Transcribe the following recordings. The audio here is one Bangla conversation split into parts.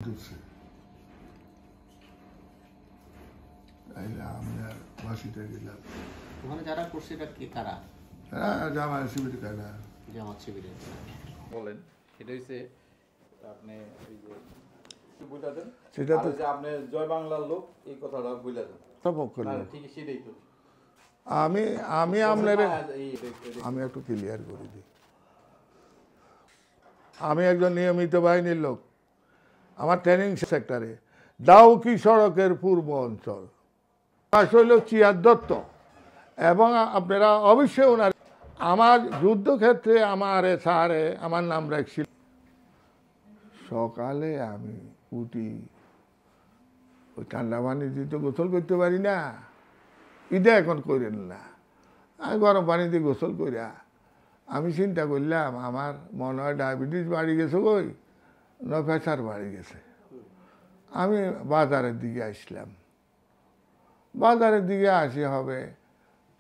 দিচ্ছে আমরা বাসিতে গেলাম। ওখানে যারা করছে এটা কি কারা? জামাত শিবির কারা? জামাত শিবিরের। বলেন সেটা হচ্ছে আপনি ওই যে বুঝা দেন সেটা তো যে আপনি জয় বাংলার লোক এই কথাটা বুঝা দেন তবক করলেন। ঠিক সেটাই তো আমি আমি আপনার এই আমি একটু ক্লিয়ার করে দিই। আমি একজন নিয়মিত বাহিনীর লোক। আমার ট্রেনিং সেক্টরে ডাউকি সড়কের পূর্ব অঞ্চল হইল চিয়ার দত্ত এবং আপনারা অবশ্যই ওনার আমার যুদ্ধক্ষেত্রে আমার স্যারে আমার নাম রাখছিল। সকালে আমি উঠি, ওই ঠান্ডা পানি দিয়ে তো গোসল করতে পারি না, ঈদে এখন করেন না, আমি গরম পানি দিয়ে গোসল করিয়া আমি চিন্তা করলাম আমার মনে হয় ডায়াবেটিস বাড়ি গেছে, কই না প্রেশার বাড়ি গেছে। আমি বাজারের দিকে আসলাম। বাজারের দিকে আসি হবে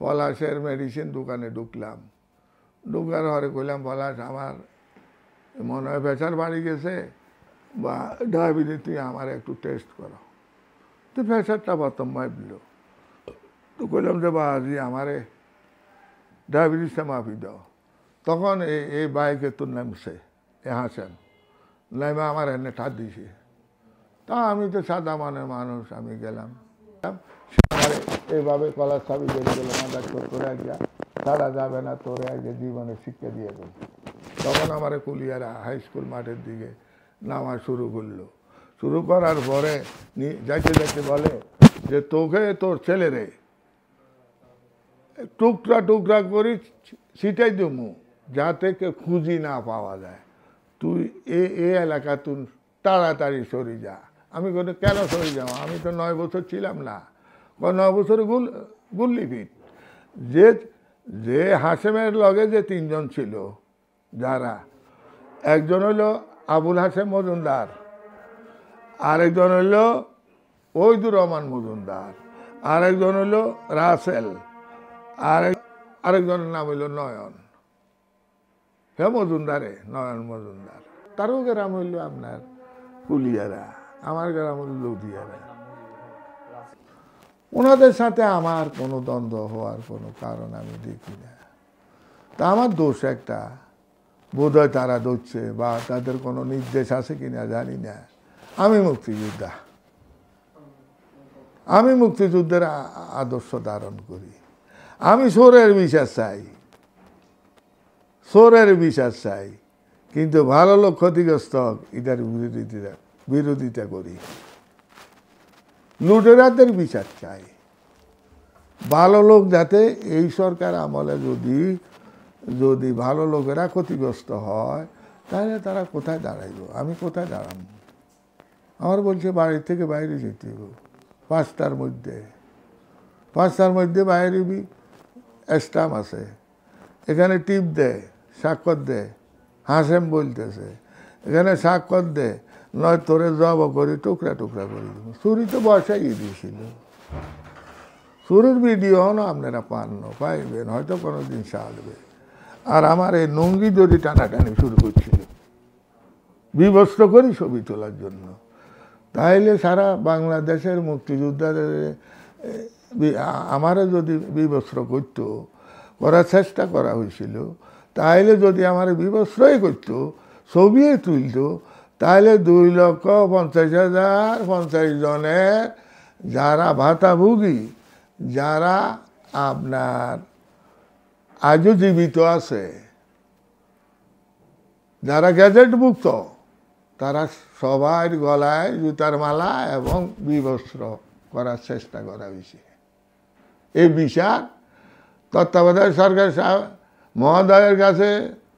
পলাশের মেডিসিন দোকানে ঢুকলাম। ঢুকার ঘরে কইলাম, পলাশ আমার মনে হয় প্রেশার বাড়ি গেছে বা ডায়াবেটিস, তুই আমার একটু টেস্ট করো। তো প্রেশারটা প্রথম মাপল। তো কইলাম যে বাজি আমারে ডায়াবেটিসটা মাপি দাও। তখন এই বাইকে তোর নামছে এ হাসেন নাইমা আমার এনে ঠাত দিছে। তা আমি তো সাদা মনের মানুষ, আমি গেলাম। এইভাবে কলার চাবি বেরিয়ে গেল, মাদার তোরে আগে তারা যাবে না, তোরে আগে জীবনে শিক্ষা দিয়ে দেব। তখন আমার কুলিয়ারা হাই স্কুল মাঠের দিকে নামা শুরু করলো। শুরু করার পরে যাইতে যাইতে বলে যে তোকে তোর ছেলেরে টুকরা টুকরা করি ছিটাই দেবো যাতে কেউ খুঁজি না পাওয়া যায়। তুই এ এলাকা তুই তাড়াতাড়ি সরে যা। আমি কোনো কেন সরে যাও, আমি তো 9 বছর ছিলাম না। 9 বছর গুল্লি ফিট। যে হাসেমের লগে যে 3 জন ছিল, যারা একজন হইল আবুল হাসেম মজুমদার, আরেকজন হইল ওহিদুর রহমান মজুমদার, আরেকজন হইল রাসেল, আরেকজনের নাম হইল নয়ন। হে মজুমদারে, নয়ন মজুমদার। তারও গ্রাম হইল আপনার কুলিয়ারা, আমার গ্রাম হইল লুধিয়ারা। ওনাদের সাথে আমার কোনো দ্বন্দ্ব হওয়ার কোনো কারণ আমি দেখি না। তা আমার দোষ একটা, বোধহয় তারা ধরছে বা তাদের কোনো নির্দেশ আছে কিনা জানি না। আমি মুক্তিযোদ্ধা, আমি মুক্তিযুদ্ধের আদর্শ ধারণ করি। আমি চোরের বিচার চাই, চোরের বিচার চাই, কিন্তু ভালো লোক ক্ষতিগ্রস্ত এটার বিরোধিতা করি। লুটেরাদের বিচার চাই। ভালো লোক যাতে এই সরকার আমলে যদি ভালো লোকেরা ক্ষতিগ্রস্ত হয়, তাহলে তারা কোথায় দাঁড়াইব, আমি কোথায় দাঁড়াবো? আমার বলছে বাড়ির থেকে বাইরে যেতে হবে 5টার মধ্যে বাইরে স্টাম্প আছে, এখানে টিপ দেয়, স্বাক্ষর দেয়, হাসেম বলতেছে এখানে স্বাক্ষর দেয়, নয় তোরে জব করে টুকরা টুকরা করে দেবো। চুরি তো বসাই দিয়েছিল। চুরির ভিডিও না আপনারা পাইবেন, হয়তো কোনো দিন আসবে। আর আমার এই নঙ্গি যদি টানাটানি শুরু করছিল বিবস্ত্র করি ছবি তোলার জন্য, তাইলে সারা বাংলাদেশের মুক্তিযোদ্ধাদের আমারও যদি বিবস্ত্র করতো, করার চেষ্টা করা হয়েছিল, তাইলে যদি আমার বিবস্ত্রই করতো, ছবিই তুলতো, তাহলে 2,50,050 জনের যারা ভাতাভোগী, যারা আপনার আজও জীবিত আছে, যারা গ্যাজেটভুক্ত, তারা সবার গলায় জুতার মালা এবং বিবস্ত্র করার চেষ্টা করা হয়েছে। এই বিচার তত্ত্বাবধায়ক সরকার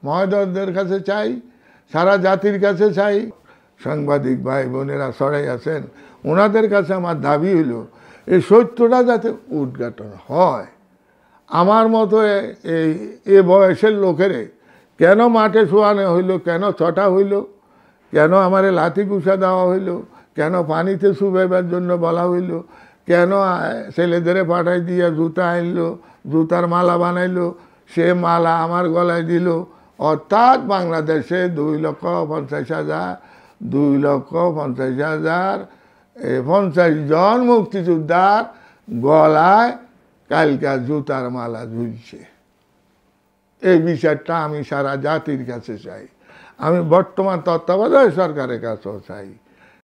মহোদয়দের কাছে চাই, সারা জাতির কাছে চাই। সাংবাদিক ভাই বোনেরা সরাই আছেন, ওনাদের কাছে আমার দাবি হইল এই সত্যটা যাতে উদ্ঘাটন হয়। আমার মতো এ বয়সের লোকেরে কেন মাঠে শোয়ানো হইল, কেন ছটা হইল, কেন আমারে লাথি কুসা দেওয়া হইল, কেন পানিতে শুবাইবার জন্য বলা হইল, কেন ছেলেদের পাঠাই দিয়া জুতা আনলো, জুতার মালা বানাইলো, সে মালা আমার গলায় দিল। অর্থাৎ বাংলাদেশে 2,50,000 2,50,000 50 জন মুক্তিযোদ্ধার গলায় কালকা জুতার মালা ঝুলছে। এই বিচারটা আমি সারা জাতির কাছে চাই, আমি বর্তমান তত্ত্বাবধায়ক সরকারের কাছেও চাই।